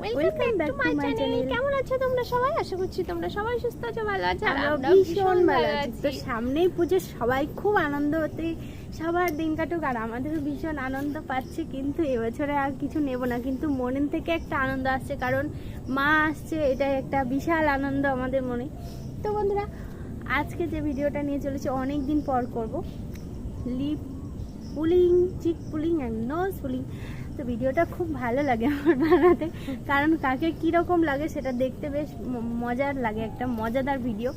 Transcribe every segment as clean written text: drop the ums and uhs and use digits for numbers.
Welcome back to my channel. কেমন আছো তোমরা সবাই? আশা করছি তোমরা সবাই সুস্থ আছো, ভালো আছো। আর আমরা ভীষণ ভালো আছি। তো সামনেই পুজো, সবাই খুব আনন্দ হতে সবার দিন কাটুক, আর আমাদেরও ভীষণ আনন্দ পাচ্ছি। কিন্তু এবছরে আর কিছু নেব না, কিন্তু মনের থেকে একটা আনন্দ আসছে, কারণ মা আসছে, এটাই একটা বিশাল আনন্দ আমাদের মনে। তো বন্ধুরা, আজকে যে ভিডিওটা নিয়ে চলেছে অনেক দিন পর করব, lip pulling, cheek pulling and nose pulling. তো ভিডিওটা খুব ভালো লাগে আমার বানাতে, কারণ কাকে কীরকম লাগে সেটা দেখতে বেশ মজার লাগে, একটা মজাদার ভিডিও।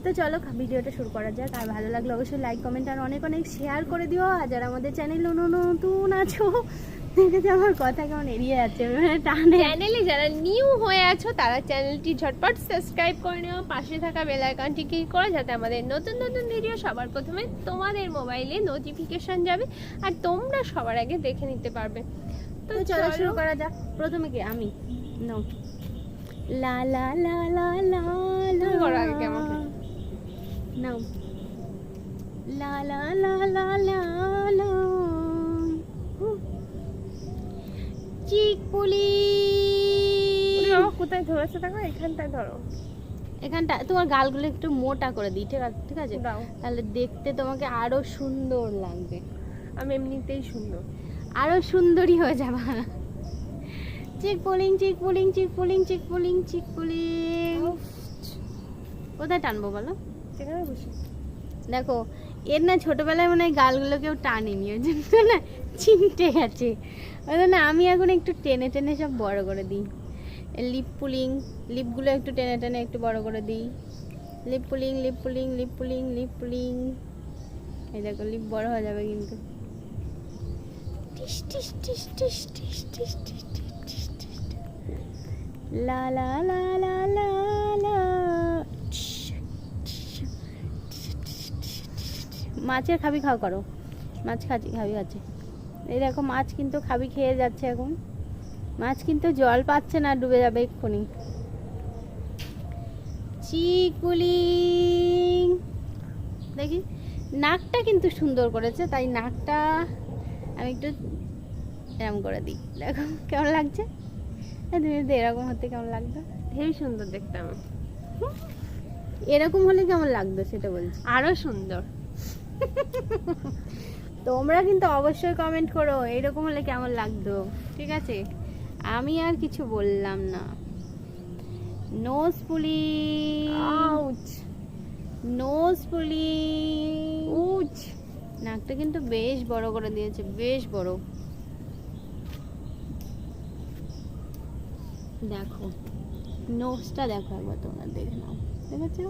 তো চলো ভিডিওটা শুরু করা যাক। আর ভালো লাগলে অবশ্যই লাইক, কমেন্ট আর অনেক অনেক শেয়ার করে দিও। আর যারা আমাদের চ্যানেল নতুন আছো, দেখেছো আমার কথা কেমন এড়িয়ে যাচ্ছে টানে। চ্যানেলে যারা নিউ হয়ে আছো তারা চ্যানেলটি ঝটপট সাবস্ক্রাইব করে নিও, পাশে থাকা বেল আইকনটি ক্লিক করো, যাতে আমাদের নতুন নতুন ভিডিও সবার প্রথমে তোমাদের মোবাইলে নোটিফিকেশন যাবে আর তোমরা সবার আগে দেখে নিতে পারবে। তো চলো শুরু করা যাক। প্রথমে কি আমি নো লা লা লা লা লা লা করো আগে আমাকে নাও লা লা লা লা লা লা চিক পুলি। কোথায় ধরেছো দেখো, এখানটায় ধরো, এখানটা তোমার গালগুলো একটু মোটা করে দিই, ঠিক আছে? ঠিক আছে, তাহলে দেখতে তোমাকে আরো সুন্দর লাগবে। আমি এমনিতেই সুন্দর, আরো সুন্দরী হয়ে যাবে। চিক pulling, cheek pulling, cheek pulling, cheek pulling, cheek pulling. কোথায় টানবো বলো? সেখানে বসে দেখো, এর না ছোটবেলায় মনে হয় গালগুলো কেউ টানেনি, ওই জন্য না চিমটে গেছে। ওই জন্য আমি এখন একটু টেনে টেনে সব বড় করে দিই। লিপ পুলিং, লিপগুলো একটু টেনে টেনে একটু বড় করে দিই। Lip pulling, lip pulling, lip pulling, lip pulling. এই দেখো লিপ বড় হয়ে যাবে কিন্তু। টিস টিস টিস টিস টিস টিস টিস টিস টিস। লা লা লা লা লা লা। মাছের খাবি খাও করো, মাছ খাবি খাচ্ছে। এই দেখো মাছ কিন্তু খাবি খেয়ে যাচ্ছে এখন। মাছ কিন্তু জল পাচ্ছে না, ডুবে যাবে এক্ষুনি। চিক পুলিং। দেখি নাকটা কিন্তু সুন্দর করেছে, তাই নাকটা আমি একটু এরকম করে দিই। দেখো কেমন লাগছে, তুমি যদি এরকম হতে কেমন লাগতো? হেবি সুন্দর দেখতাম। এরকম হলে কেমন লাগতো সেটা বলছি, আরো সুন্দর। তোমরা কিন্তু অবশ্যই কমেন্ট করো এরকম হলে কেমন লাগতো, ঠিক আছে? আমি আর কিছু বললাম না। Nose pulling, ouch, nose pulling, ouch. নাকটা কিন্তু বেশ বড় করে দিয়েছে, বেশ বড়। দেখো নোজটা দেখো একবার, তোমরা দেখে নাও, দেখেছো?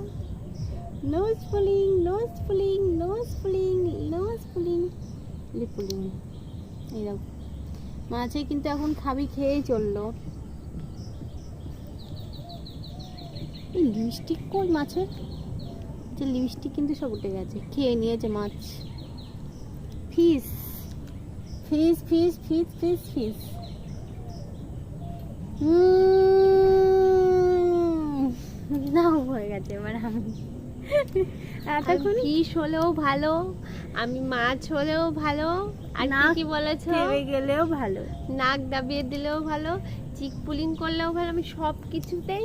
Nose pulling, nose pulling, nose pulling, nose pulling, lip pulling. এই দেখো মাছে কিন্তু এখন খাবি খেয়েই চললো। এই লিপস্টিক কই মাছের? যে লিপস্টিক কিন্তু সব উঠে গেছে, খেয়ে নিয়েছে মাছ। ফিস ফিস ফিস ফিস ফিস ফিস। নাও হয়ে গেছে এবার। আমি এতক্ষণ ফিশ হলেও ভালো, আমি মাছ হলেও ভালো, আর কি বলেছো খেয়ে গেলেও ভালো, নাক দাবিয়ে দিলেও ভালো, চিক পুলিং করলেও ভালো, আমি সব কিছুতেই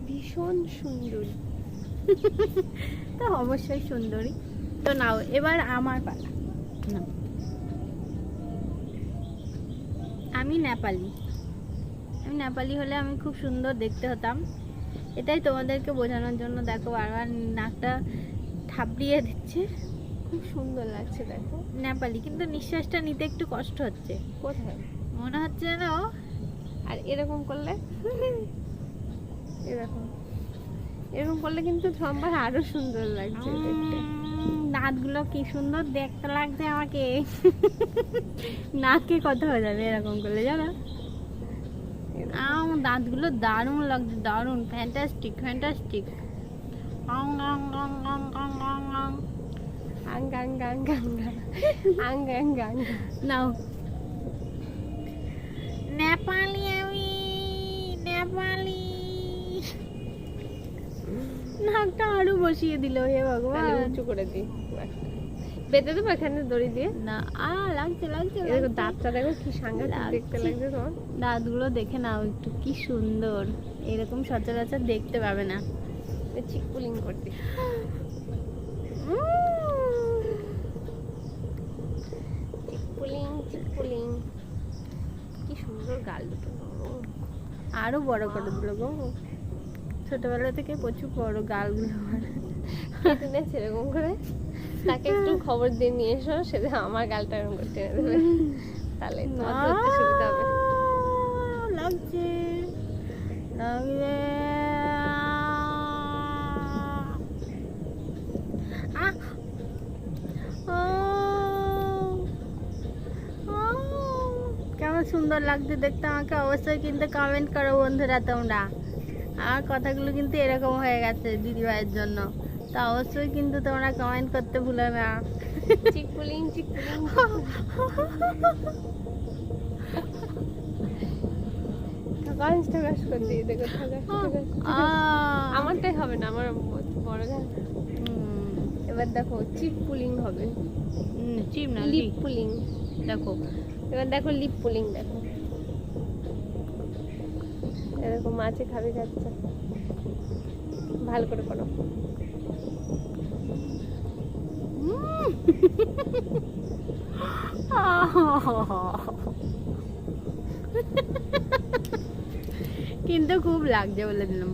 ভীষণ সুন্দরী। তো অবশ্যই সুন্দরী। তো নাও এবার আমার পালা। আমি নেপালি, আমি নেপালি হলে আমি খুব সুন্দর দেখতে হতাম। এটাই তোমাদেরকে বোঝানোর জন্য। দেখো বারবার নাকটা থাপড়িয়ে দিচ্ছে, খুব সুন্দর লাগছে। দেখো নেপালি, কিন্তু নিঃশ্বাসটা নিতে একটু কষ্ট হচ্ছে। কোথায় মনে হচ্ছে না? আর এরকম করলে, এরকম এরকম করলে কিন্তু সম্বার আরো সুন্দর লাগছে দেখতে। দাঁতগুলো কি সুন্দর দেখতে লাগছে আমাকে। নাকে কথা হয়ে যাবে এরকম করলে, জানো? আমার দাঁতগুলো দারুণ লাগছে, দারুণ, ফ্যান্টাস্টিক ফ্যান্টাস্টিক। আং আং আং আং আং আং আং আং আং আং আং আং আং আং। নাও নেপালি, আমি নেপালি। নাকটা আরো বসিয়ে দিল, হে ভগবান। উঁচু করে দিই, বেঁধে দেবো এখানে দড়ি দিয়ে? না লাগছে লাগছে দেখো দাঁতটা, দেখো কি সাংঘাতিক দেখতে লাগছে তোমার। দাঁতগুলো দেখে নাও একটু, কি সুন্দর, এরকম সচরাচর দেখতে পাবে না। চিক পুলিং করতে চিক পুলিং, কি সুন্দর গাল দুটো, আরো বড় করে দিল গো, ছোটবেলা থেকে প্রচুর বড় গালগুলো আমার। কিনেছে এরকম করে, তাকে একটু খবর দিয়ে নিয়ে এসো, সেটা আমার গালটা এরকম করতে দেবে, তাহলে তোমার ধরতে সুবিধা হবে। লাগছে লাগবে। কেমন সুন্দর লাগছে দেখতে আমাকে, অবশ্যই কিন্তু কমেন্ট করো বন্ধুরা তোমরা। আমার কথাগুলো কিন্তু এরকম হয়ে গেছে দিদি ভাইয়ের জন্য, তো অবশ্যই কিন্তু তোমরা কমেন্ট করতে ভুলো না। চিক পুলিং চিক পুলিং, ঠকাস ঠকাস করতে দেখো, ঠকাস ঠকাস। আমারটাই হবে না, আমার বড় গাল। এবার দেখো চিপ পুলিং হবে, চিপ না লিপ পুলিং। দেখো এবার দেখো লিপ পুলিং, দেখো এরকম মাছে খাবে খাচ্ছে, ভালো করে করো। কিন্তু খুব লাগছে বলে দিলাম।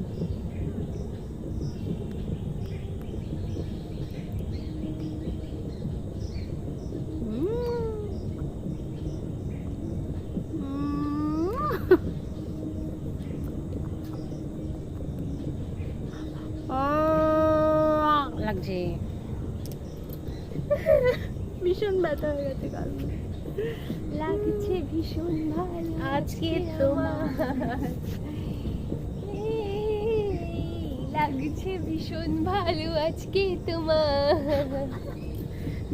লাগছে, ভীষণ ব্যথা হয়ে গেছে গাল, লাগছে ভীষণ ভালো আজকে তোমার, লাগছে ভীষণ ভালো আজকে তোমার।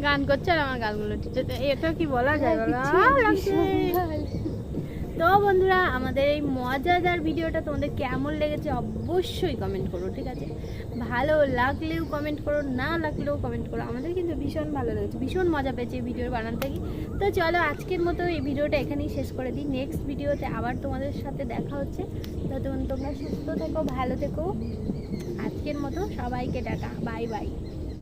গান করছে আর আমার গালগুলো টিপছে, এটা কি বলা যায় বলো? তো বন্ধুরা, আমাদের এই মজাদার ভিডিওটা তোমাদের কেমন লেগেছে অবশ্যই কমেন্ট করো, ঠিক আছে? ভালো লাগলেও কমেন্ট করো, না লাগলেও কমেন্ট করো। আমাদের কিন্তু ভীষণ ভালো লেগেছে, ভীষণ মজা পেয়েছি এই ভিডিও বানাতে থেকে। তো চলো আজকের মতো এই ভিডিওটা এখানেই শেষ করে দিই। নেক্সট ভিডিওতে আবার তোমাদের সাথে দেখা হচ্ছে। ততক্ষণ তোমরা সুস্থ থেকো, ভালো থেকো। আজকের মতো সবাইকে টাটা, বাই বাই।